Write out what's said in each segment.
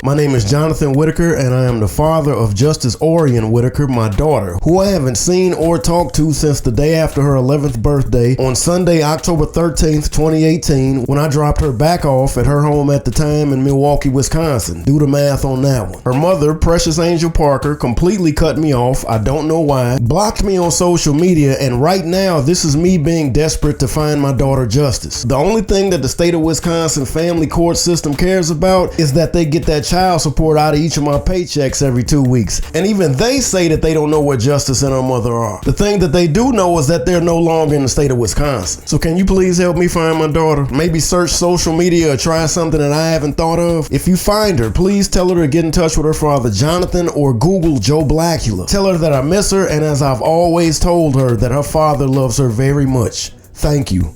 My name is Jonathan Whitaker, and I am the father of Justice Orion Whitaker, my daughter, who I haven't seen or talked to since the day after her 11th birthday on Sunday, October 13th, 2018, when I dropped her back off at her home at the time in Milwaukee, Wisconsin. Do the math on that one. Her mother, Precious Angel Parker, completely cut me off. I don't know why. Blocked me on social media, and right now, this is me being desperate to find my daughter justice. The only thing that the state of Wisconsin family court system cares about is that they get that child support out of each of my paychecks every 2 weeks. And even they say that they don't know where Justice and her mother are. The thing that they do know is that they're no longer in the state of Wisconsin. So can you please help me find my daughter? Maybe search social media or try something that I haven't thought of. If you find her, please tell her to get in touch with her father Jonathan, or Google Joe Blackula. Tell her that I miss her, and as I've always told her, that her father loves her very much. Thank you.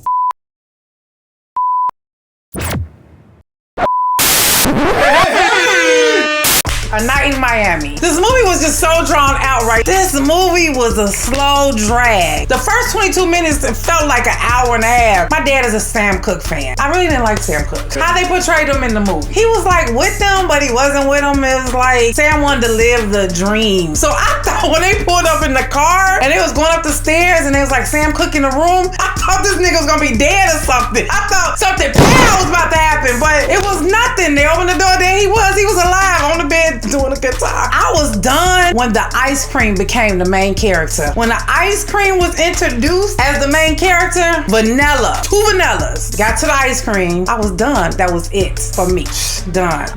A Night in Miami. This movie was just so drawn out, right? This movie was a slow drag. The first 22 minutes, it felt like an hour and a half. My dad is a Sam Cooke fan. I really didn't like Sam Cooke. How they portrayed him in the movie. He was like with them, but he wasn't with them. It was like Sam wanted to live the dream. So I thought when they pulled up in the car and they was going up the stairs and it was like Sam Cooke in the room, I thought this nigga was gonna be dead or something. I thought something bad was about to happen, but it was nothing. They opened the door, there he was. He was alive on the bed doing a guitar. I was done when the ice cream became the main character. When the ice cream was introduced as the main character, vanilla, 2 vanillas. Got to the ice cream, I was done. That was it for me. Done.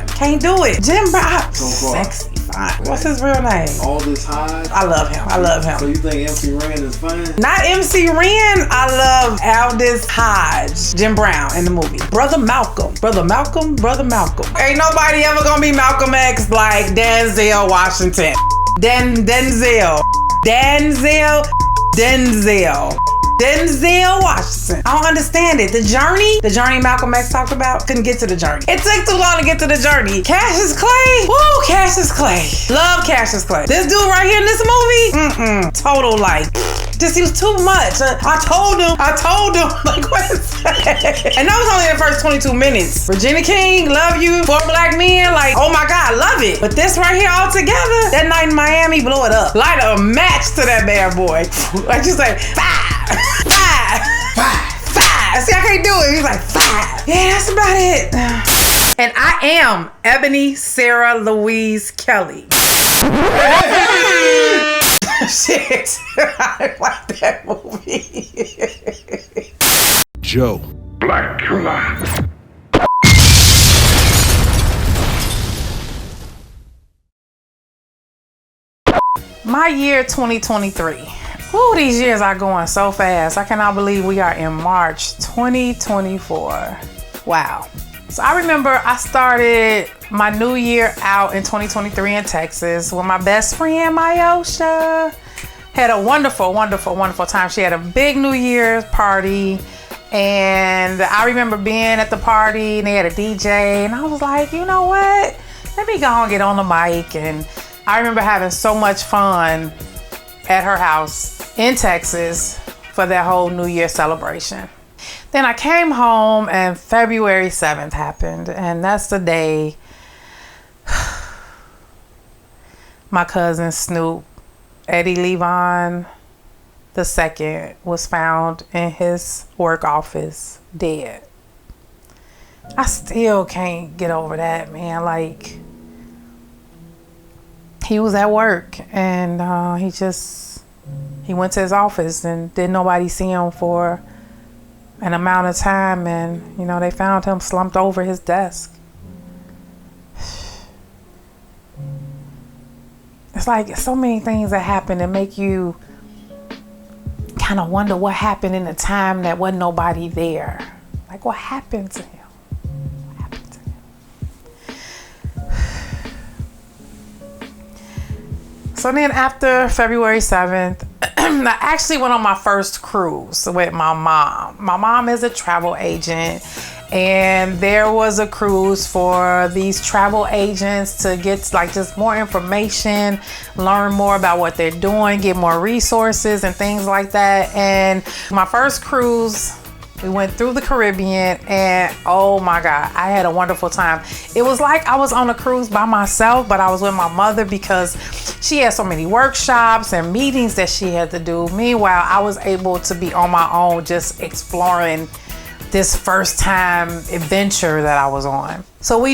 Can't do it. Jim Brown, sexy. What's his real name? Aldous Hodge. I love him. So you think MC Ren is fine? Not MC Ren. I love Aldous Hodge. Jim Brown in the movie. Brother Malcolm. Ain't nobody ever gonna be Malcolm X like Denzel Washington. Denzel Washington. I don't understand it. The journey Malcolm X talked about, couldn't get to the journey. It took too long to get to the journey. Cassius Clay. Woo, Cassius Clay. Love Cassius Clay. This dude right here in this movie, total like, just he was too much. I told him. Like, what is that? And that was only the first 22 minutes. Regina King, love you. 4 Black Men, like, oh my God, love it. But this right here all together, that Night in Miami, blow it up. Light a match to that bad boy. Like you say, five. See, I can't do it. He's like 5. Yeah, that's about it. And I am Ebony Sarah Louise Kelly. Shit. I like that movie. Joe Blackula. My year 2023. Ooh, these years are going so fast. I cannot believe we are in March 2024. Wow. So I remember I started my new year out in 2023 in Texas with my best friend, Myosha. Had a wonderful time. She had a big New Year's party. And I remember being at the party and they had a DJ. And I was like, you know what? Let me go and get on the mic. And I remember having so much fun at her house in Texas for that whole New Year celebration. Then I came home and February 7th happened, and that's the day my cousin Snoop, Eddie Levon II, was found in his work office dead. I still can't get over that, man. Like, he was at work and he went to his office and didn't nobody see him for an amount of time, and you know, they found him slumped over his desk. It's like so many things that happen that make you kind of wonder what happened in the time that wasn't nobody there. Like, what happened to him? So then after February 7th, I actually went on my first cruise with my mom. My mom is a travel agent, and there was a cruise for these travel agents to get like just more information, learn more about what they're doing, get more resources and things like that. And my first cruise We went through the Caribbean, and oh my God, I had a wonderful time. It was like I was on a cruise by myself, but I was with my mother because she had so many workshops and meetings that she had to do. Meanwhile, I was able to be on my own, just exploring this first time adventure that I was on. So I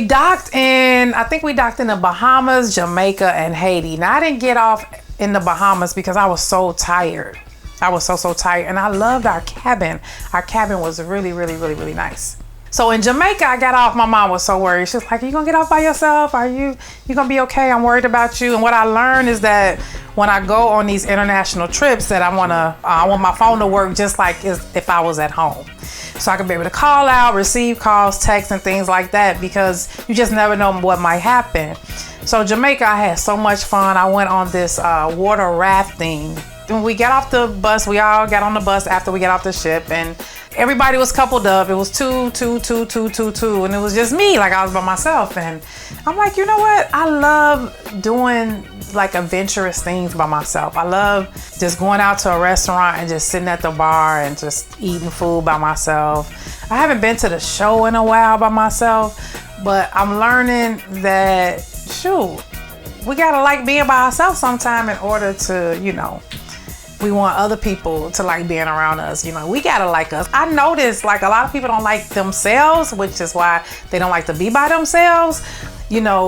think we docked in the Bahamas, Jamaica, and Haiti. Now I didn't get off in the Bahamas because I was so tired. I was so tired, and I loved our cabin. Our cabin was really, really, really, really nice. So in Jamaica, I got off. My mom was so worried. She was like, "Are you gonna get off by yourself? You gonna be okay? I'm worried about you." And what I learned is that when I go on these international trips, that I want my phone to work just like if I was at home. So I can be able to call out, receive calls, texts, and things like that, because you just never know what might happen. So Jamaica, I had so much fun. I went on this water rafting. When we got off the bus, we all got on the bus after we got off the ship, and everybody was coupled up. It was two, and it was just me, like I was by myself. And I'm like, you know what? I love doing like adventurous things by myself. I love just going out to a restaurant and just sitting at the bar and just eating food by myself. I haven't been to the show in a while by myself, but I'm learning that, shoot, we gotta like being by ourselves sometime in order to, we want other people to like being around us. We gotta like us. I noticed like a lot of people don't like themselves, which is why they don't like to be by themselves,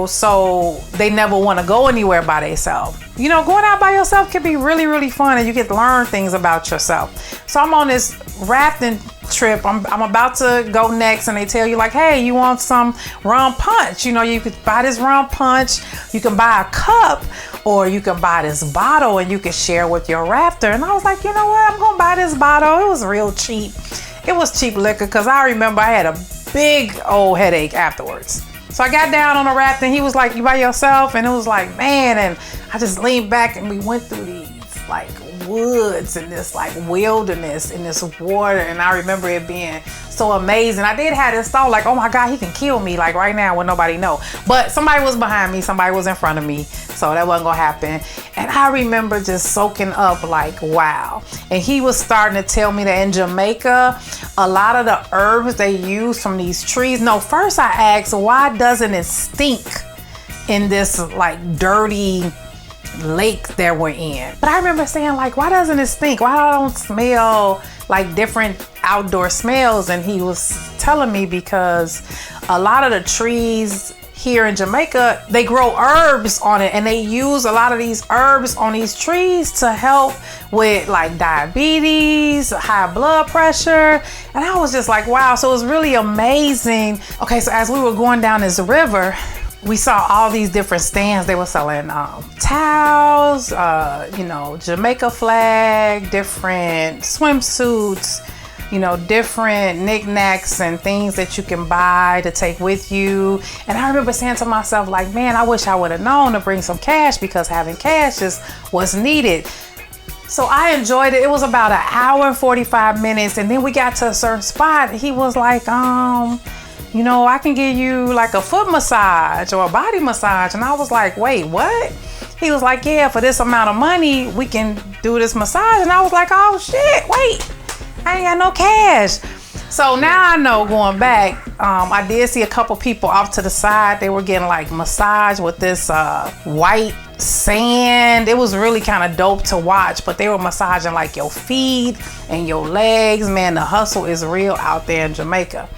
so they never want to go anywhere by themselves. Going out by yourself can be really, really fun, and you get to learn things about yourself. So I'm on this rafting trip. I'm about to go next, and they tell you like, hey, you want some rum punch? You could buy this rum punch. You can buy a cup, or you can buy this bottle, and you can share with your rafter. And I was like, you know what? I'm gonna buy this bottle. It was real cheap. It was cheap liquor, because I remember I had a big old headache afterwards. So I got down on the raft, and he was like, you by yourself? And it was like, man, and I just leaned back, and we went through these like woods and this like wilderness in this water, and I remember it being so amazing. I did have this thought like, oh my God, he can kill me like right now when nobody know. But somebody was behind me, somebody was in front of me, so that wasn't gonna happen. And I remember just soaking up like, wow. And he was starting to tell me that in Jamaica, a lot of the herbs they use from these trees. No, first I asked, why doesn't it stink in this like dirty lake that we're in? But I remember saying like, why doesn't it stink? Why don't smell like different outdoor smells? And he was telling me because a lot of the trees here in Jamaica, they grow herbs on it, and they use a lot of these herbs on these trees to help with like diabetes, high blood pressure. And I was just like, wow. So it was really amazing. Okay, so as we were going down this river, we saw all these different stands. They were selling towels, Jamaica flag, different swimsuits, different knickknacks and things that you can buy to take with you. And I remember saying to myself, like, man, I wish I would have known to bring some cash, because having cash is what's needed. So I enjoyed it. It was about an hour and 45 minutes. And then we got to a certain spot. He was like, I can give you like a foot massage or a body massage. And I was like, wait, what? He was like, yeah, for this amount of money, we can do this massage. And I was like, oh shit, wait, I ain't got no cash. So now I know, going back, I did see a couple people off to the side. They were getting like massage with this white sand. It was really kind of dope to watch, but they were massaging like your feet and your legs. Man, the hustle is real out there in Jamaica.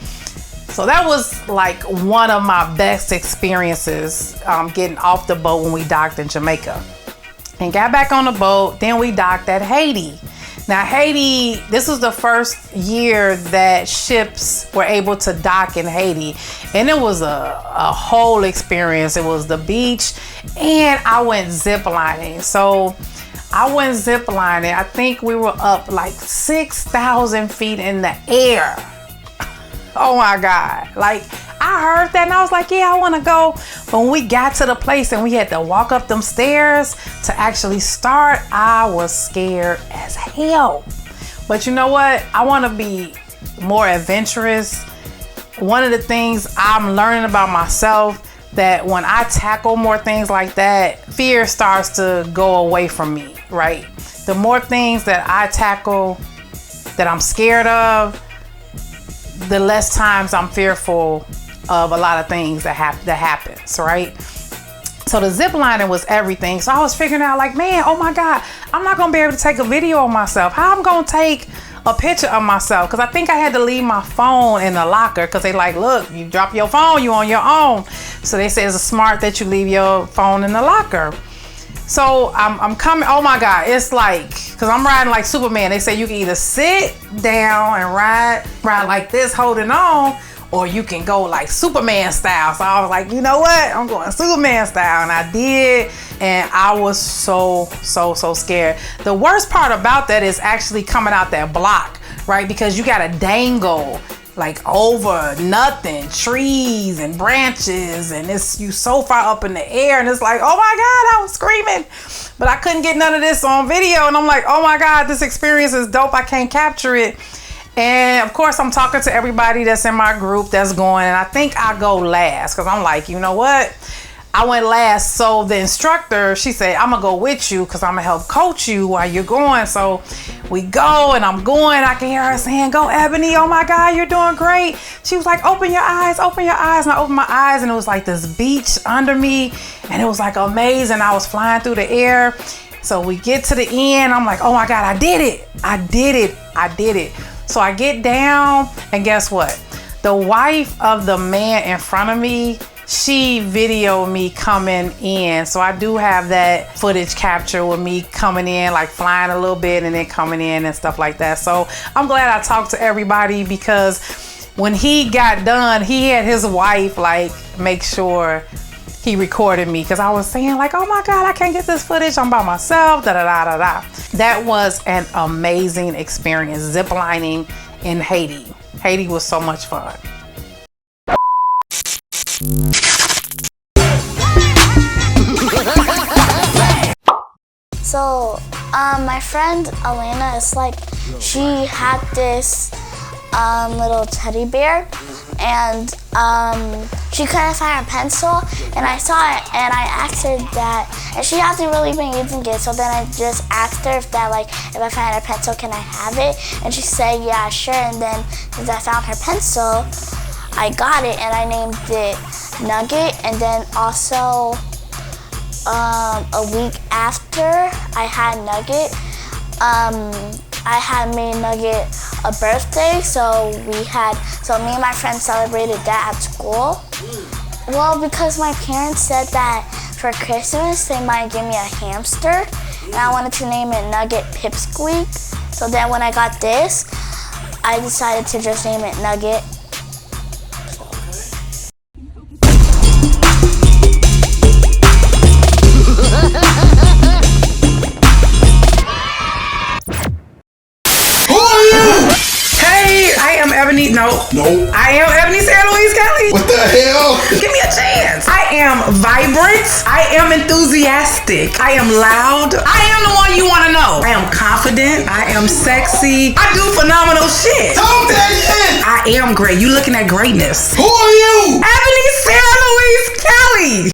So that was like one of my best experiences, getting off the boat when we docked in Jamaica. And got back on the boat, then we docked at Haiti. Now Haiti, this was the first year that ships were able to dock in Haiti. And it was a whole experience. It was the beach, and I went ziplining. So I went ziplining. I think we were up like 6,000 feet in the air. Oh my God. Like, I heard that and I was like, yeah, I want to go. But when we got to the place and we had to walk up them stairs to actually start, I was scared as hell. But you know what? I want to be more adventurous. One of the things I'm learning about myself, that when I tackle more things like that, fear starts to go away from me, right? The more things that I tackle that I'm scared of, the less times I'm fearful of a lot of things that happens, right? So the zip lining was everything. So I was figuring out like, man, oh my God, I'm not gonna be able to take a video of myself. How I'm gonna take a picture of myself? Because I think I had to leave my phone in the locker because they like, look, you drop your phone, you on your own. So they say it's smart that you leave your phone in the locker. So I'm coming, oh my God, it's like, because I'm riding like Superman. They say you can either sit down and ride like this, holding on, or you can go like Superman style. So I was like, you know what? I'm going Superman style. And I did. And I was so scared. The worst part about that is actually coming out that block, right? Because you got to dangle like over nothing, trees and branches. And it's you so far up in the air. And it's like, oh my God, I was screaming. But I couldn't get none of this on video. And I'm like, oh my God, this experience is dope. I can't capture it. And of course, I'm talking to everybody that's in my group that's going, and I think I go last because I'm like, you know what? I went last. So the instructor, she said, I'm gonna go with you because I'm gonna help coach you while you're going. So we go and I'm going. I can hear her saying, go Ebony, oh my God, you're doing great. She was like, open your eyes, open your eyes. And I opened my eyes and it was like this beach under me and it was like amazing. I was flying through the air. So we get to the end. I'm like, oh my God, I did it. I did it. I did it. So I get down and guess what? The wife of the man in front of me, she videoed me coming in. So I do have that footage capture with me coming in, like flying a little bit and then coming in and stuff like that. So I'm glad I talked to everybody because when he got done, he had his wife like make sure he recorded me because I was saying like, oh my God, I can't get this footage. I'm by myself, da-da-da-da-da. That was an amazing experience, ziplining in Haiti. Haiti was so much fun. So, my friend Elena, it's like she had this little teddy bear and she couldn't find her pencil and I saw it and I asked her that, and she hasn't really been using it, so then I just asked her if I find her pencil, can I have it? And she said yeah, sure. And then since I found her pencil, I got it and I named it Nugget. And then also a week after I had Nugget, I had made Nugget a birthday, so me and my friends celebrated that at school. Well, because my parents said that for Christmas they might give me a hamster, and I wanted to name it Nugget Pipsqueak. So then when I got this, I decided to just name it Nugget. Ebony, no. I am Ebony Sarah Louise Kelly. What the hell? Give me a chance. I am vibrant. I am enthusiastic. I am loud. I am the one you want to know. I am confident. I am sexy. I do phenomenal shit. Talk that shit. I am great. You looking at greatness. Who are you? Ebony Sarah Louise Kelly.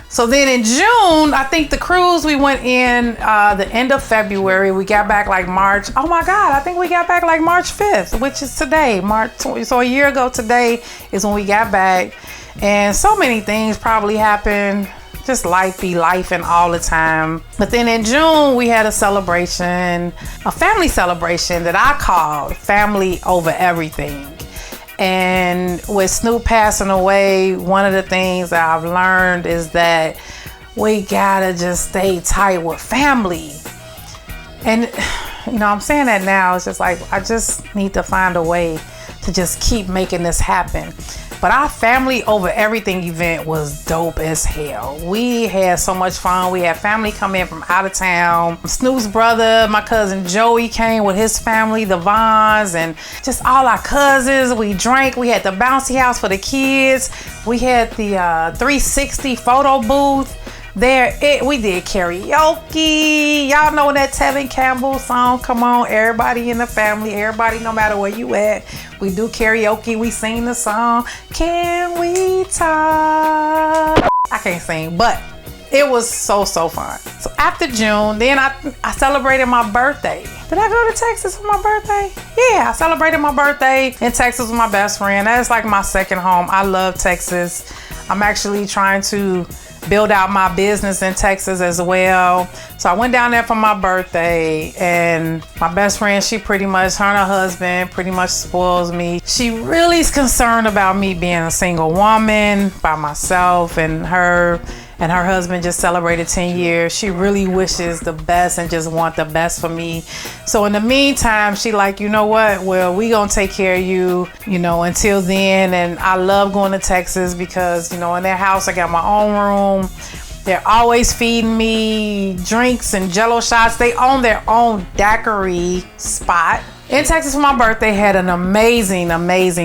So then in June, I think the cruise we went in the end of February. We got back like March. Oh my God, I think we got back like March 5th, which is today, March 20. So a year ago today is when we got back. And so many things probably happened. Just life be lifing all the time. But then in June, we had a celebration, a family celebration that I called Family Over Everything. And with Snoop passing away, one of the things that I've learned is that we gotta just stay tight with family. And you know, I'm saying that now, it's just like, I just need to find a way to just keep making this happen. But our Family Over Everything event was dope as hell. We had so much fun. We had family come in from out of town. Snoop's brother, my cousin Joey, came with his family, the Vons, and just all our cousins. We drank. We had the bouncy house for the kids. We had the 360 photo booth. We did karaoke. Y'all know that Tevin Campbell song, Come On, everybody in the family, everybody, no matter where you at, we do karaoke. We sing the song, Can We Talk? I can't sing, but it was so fun. So after June, then I celebrated my birthday. Did I go to Texas for my birthday? Yeah, I celebrated my birthday in Texas with my best friend. That is like my second home. I love Texas. I'm actually trying to build out my business in Texas as well. So I went down there for my birthday, and my best friend, her and her husband pretty much spoils me. She really is concerned about me being a single woman by myself, and her husband just celebrated 10 years. She really wishes the best and just want the best for me. So in the meantime, she like, you know what? Well, we gonna take care of you, until then. And I love going to Texas because, in their house, I got my own room. They're always feeding me drinks and jello shots. They own their own daiquiri spot in Texas for my birthday. Had an amazing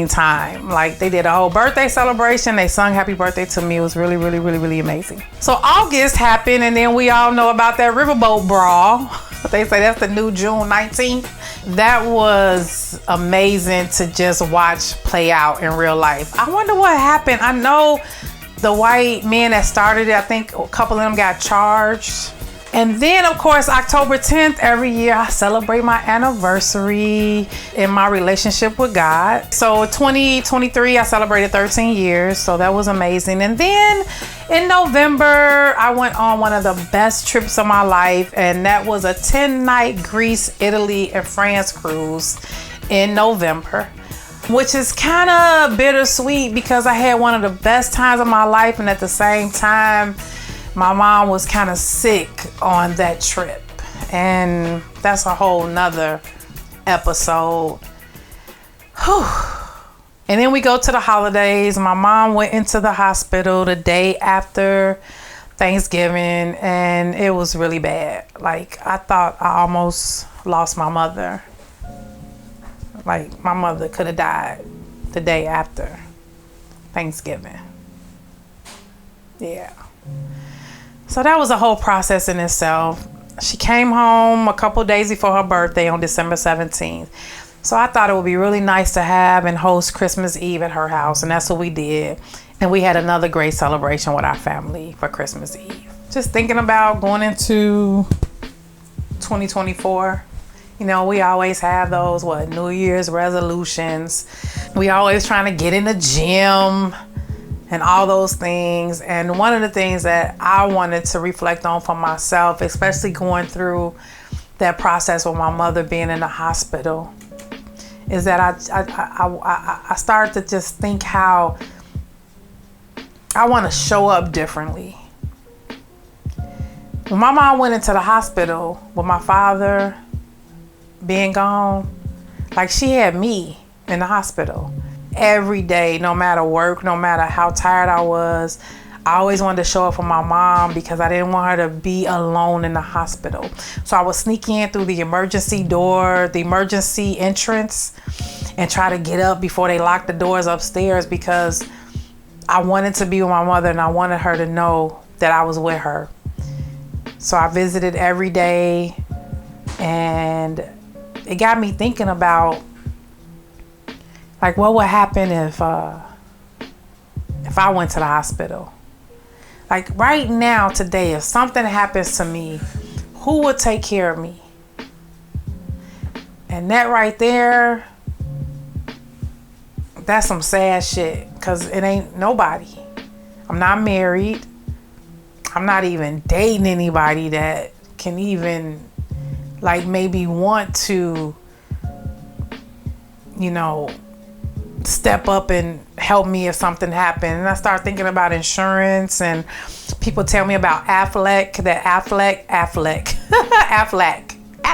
time. Like, they did a whole birthday celebration. They sung happy birthday to me. It was really amazing. So August happened, and then we all know about that riverboat brawl. They say that's the new June 19th. That was amazing to just watch play out in real life. I wonder what happened. I know the white men that started it, I think a couple of them got charged. And then, of course, October 10th, every year I celebrate my anniversary in my relationship with God. So 2023, I celebrated 13 years. So that was amazing. And then in November, I went on one of the best trips of my life. And that was a 10-night Greece, Italy, and France cruise in November, which is kind of bittersweet because I had one of the best times of my life. And at the same time, my mom was kind of sick on that trip, and that's a whole nother episode. Whew. And then we go to the holidays. My mom went into the hospital the day after Thanksgiving, and it was really bad. Like, I thought I almost lost my mother. Like, my mother could have died the day after Thanksgiving. Yeah. So that was a whole process in itself. She came home a couple days before her birthday on December 17th. So I thought it would be really nice to have and host Christmas Eve at her house. And that's what we did. And we had another great celebration with our family for Christmas Eve. Just thinking about going into 2024. We always have those, New Year's resolutions. We always trying to get in the gym and all those things. And one of the things that I wanted to reflect on for myself, especially going through that process with my mother being in the hospital, is that I started to just think how I want to show up differently. When my mom went into the hospital with my father being gone, like, she had me in the hospital every day, no matter work, no matter how tired I was. I always wanted to show up for my mom because I didn't want her to be alone in the hospital. So I would sneak in through the emergency door, the emergency entrance, and try to get up before they locked the doors upstairs because I wanted to be with my mother and I wanted her to know that I was with her. So I visited every day, and it got me thinking about, like, what would happen if I went to the hospital? Like, right now, today, if something happens to me, who would take care of me? And that right there, that's some sad shit, because it ain't nobody. I'm not married. I'm not even dating anybody that can even, like, maybe want to, step up and help me if something happened. And I start thinking about insurance, and people tell me about Affleck.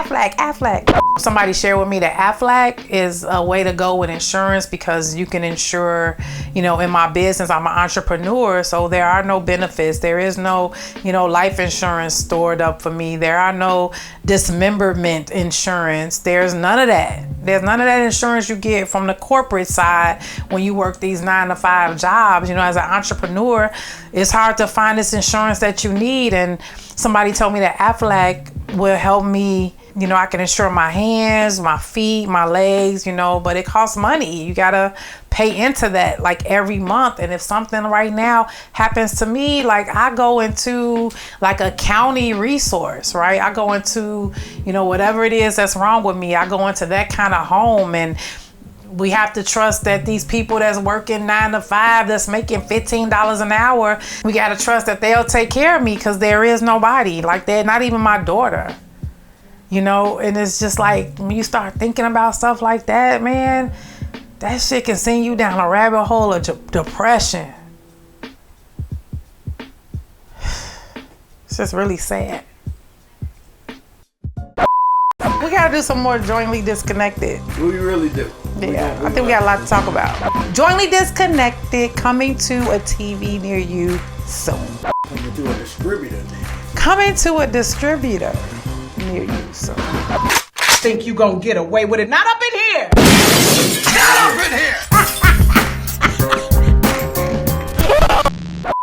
Aflac. Somebody shared with me that Aflac is a way to go with insurance because you can insure, in my business, I'm an entrepreneur, so there are no benefits. There is no, life insurance stored up for me. There are no dismemberment insurance. There's none of that. There's none of that insurance you get from the corporate side when you work these 9-to-5 jobs. As an entrepreneur, it's hard to find this insurance that you need. And somebody told me that Aflac will help me. I can insure my hands, my feet, my legs, but it costs money. You gotta pay into that like every month. And if something right now happens to me, like I go into like a county resource, right? I go into, whatever it is that's wrong with me, I go into that kind of home, and we have to trust that these people that's working 9-to-5, that's making $15 an hour, we got to trust that they'll take care of me, because there is nobody. Like, they're not even my daughter. And it's just like, when you start thinking about stuff like that, man, that shit can send you down a rabbit hole of depression. It's just really sad. We gotta do some more Jointly Disconnected. We really do. Yeah, I think we got a lot to talk about. Jointly Disconnected, coming to a TV near you soon. Coming to a distributor. Coming to a distributor near you soon. Think you gonna get away with it? Not up in here! Get up in here!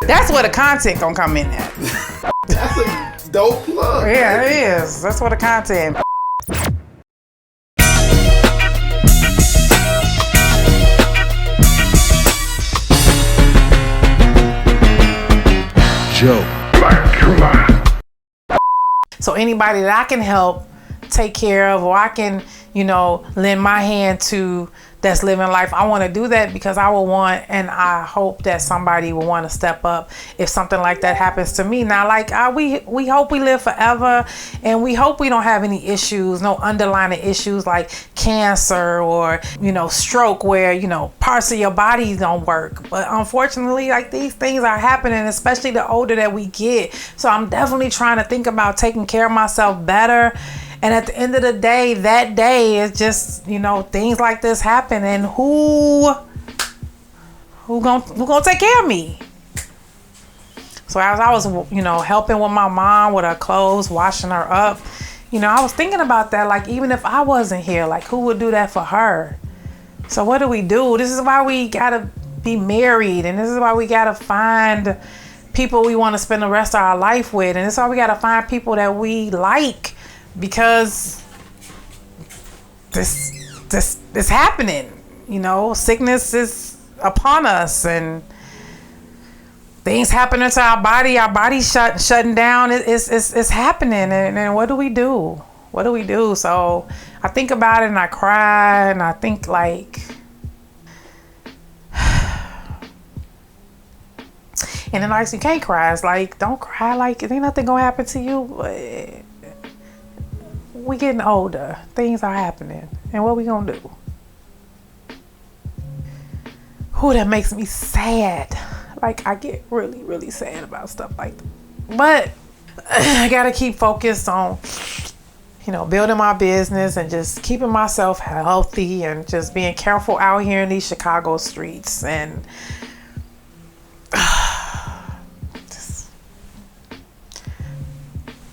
That's where the content gonna come in at. That's a dope plug. Yeah, it is. That's where the content. Joe. Blackula. So anybody that I can help take care of, or I can, lend my hand to, that's living life, I want to do that, because I will want, and I hope that somebody will want to step up if something like that happens to me. Now, like, we hope we live forever, and we hope we don't have any issues, no underlying issues like cancer or, stroke, where, parts of your body don't work. But unfortunately, like, these things are happening, especially the older that we get. So I'm definitely trying to think about taking care of myself better. And at the end of the day, that day is just, things like this happen, and who gonna take care of me? So as I was, helping with my mom with her clothes, washing her up, I was thinking about that. Like, even if I wasn't here, like, who would do that for her? So what do? This is why we gotta be married, and this is why we gotta find people we want to spend the rest of our life with, and this is why we gotta find people that we like. Because this is happening, sickness is upon us, and things happening to our body shutting down. It's happening, and what do we do? What do we do? So I think about it, and I cry, and I think, like, and then, like, you can't cry. It's like, don't cry, like, it ain't nothing gonna happen to you. We getting older, things are happening, and what we gonna do? That makes me sad. Like, I get really, really sad about stuff like that. But I gotta keep focused on, building my business and just keeping myself healthy, and just being careful out here in these Chicago streets, and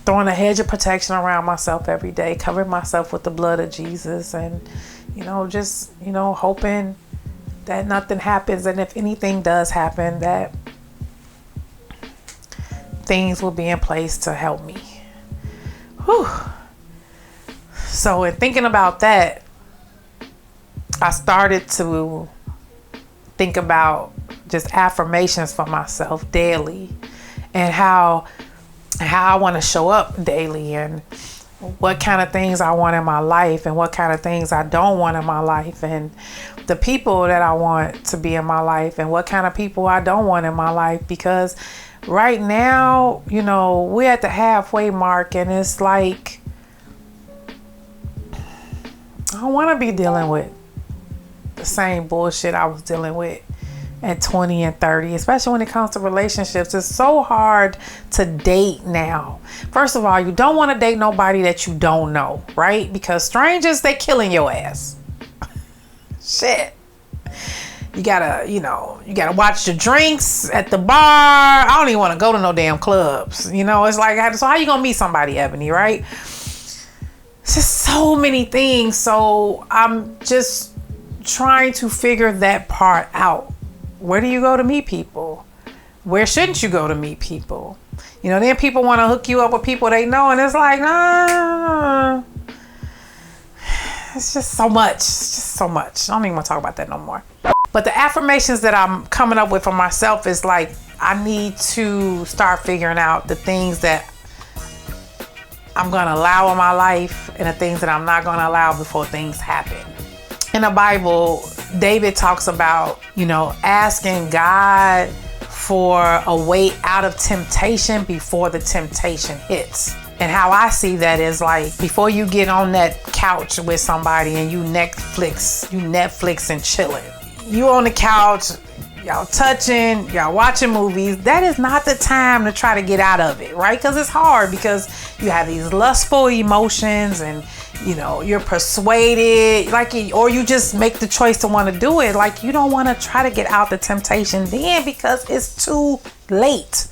throwing a hedge of protection around myself every day, covering myself with the blood of Jesus, and, just, hoping that nothing happens. And if anything does happen, that things will be in place to help me. Whew. So in thinking about that, I started to think about just affirmations for myself daily, and how I want to show up daily, and what kind of things I want in my life, and what kind of things I don't want in my life, and the people that I want to be in my life, and what kind of people I don't want in my life. Because right now, we're at the halfway mark, and it's like, I don't want to be dealing with the same bullshit I was dealing with, at 20 and 30, especially when it comes to relationships. It's so hard to date now. First of all, you don't want to date nobody that you don't know, right? Because strangers, they killing your ass. Shit. You gotta watch the drinks at the bar. I don't even want to go to no damn clubs. It's like, so how you gonna meet somebody, Ebony, right? It's just so many things. So I'm just trying to figure that part out. Where do you go to meet people? Where shouldn't you go to meet people? Then people want to hook you up with people they know, and it's like, nah. It's just so much. It's just so much. I don't even want to talk about that no more. But the affirmations that I'm coming up with for myself is like, I need to start figuring out the things that I'm going to allow in my life and the things that I'm not going to allow before things happen. In the Bible, David talks about, asking God for a way out of temptation before the temptation hits. And how I see that is like, before you get on that couch with somebody and you Netflix and chilling. You on the couch, y'all touching, y'all watching movies. That is not the time to try to get out of it, right? Because it's hard, because you have these lustful emotions and you're persuaded, or you just make the choice to want to do it. Like, you don't want to try to get out the temptation then, because it's too late.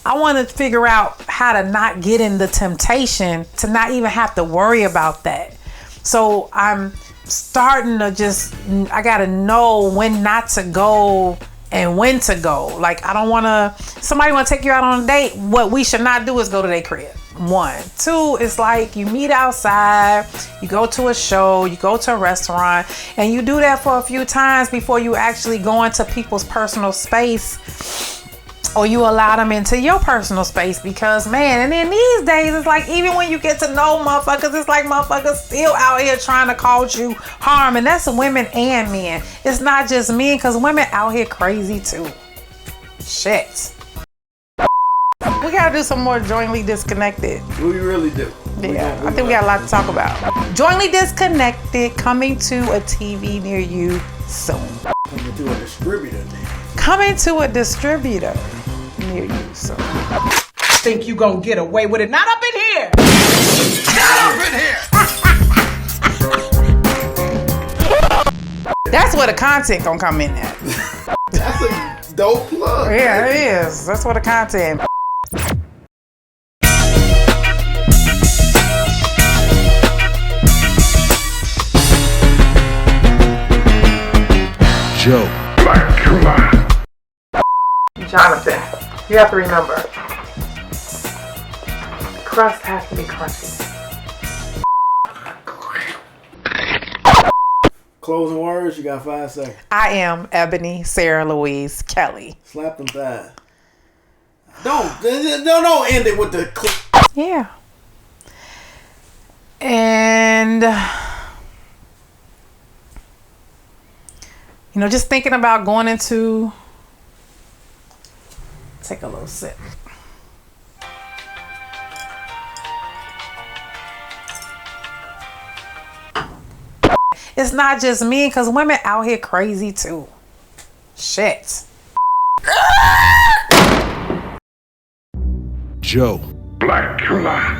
I want to figure out how to not get in the temptation, to not even have to worry about that. So I'm starting to I got to know when not to go and when to go. Like, I don't want to, somebody want to take you out on a date. What we should not do is go to their crib. 1. 2, it's like you meet outside, you go to a show, you go to a restaurant, and you do that for a few times before you actually go into people's personal space, or you allow them into your personal space. Because, man, and then these days, it's like, even when you get to know motherfuckers, it's like motherfuckers still out here trying to cause you harm. And that's women and men. It's not just men, because women out here crazy too. Shit. We gotta do some more Jointly Disconnected. We really do. Yeah, I think we got a lot to talk about. Jointly Disconnected, coming to a TV near you soon. Coming to a distributor. Coming to a distributor near you soon. Think you gonna get away with it? Not up in here! Not up in here! That's where the content gonna come in at. That's a dope plug. Yeah, it is. That's where the content. Joe. Black July. Jonathan, you have to remember, the crust has to be crunchy. Closing words, you got 5 seconds. I am Ebony Sarah Louise Kelly. Slap them thighs. Don't end it with the click. Yeah. And just thinking about going into, take a little sip. It's not just me, because women out here crazy too. Shit. Joe. Black July.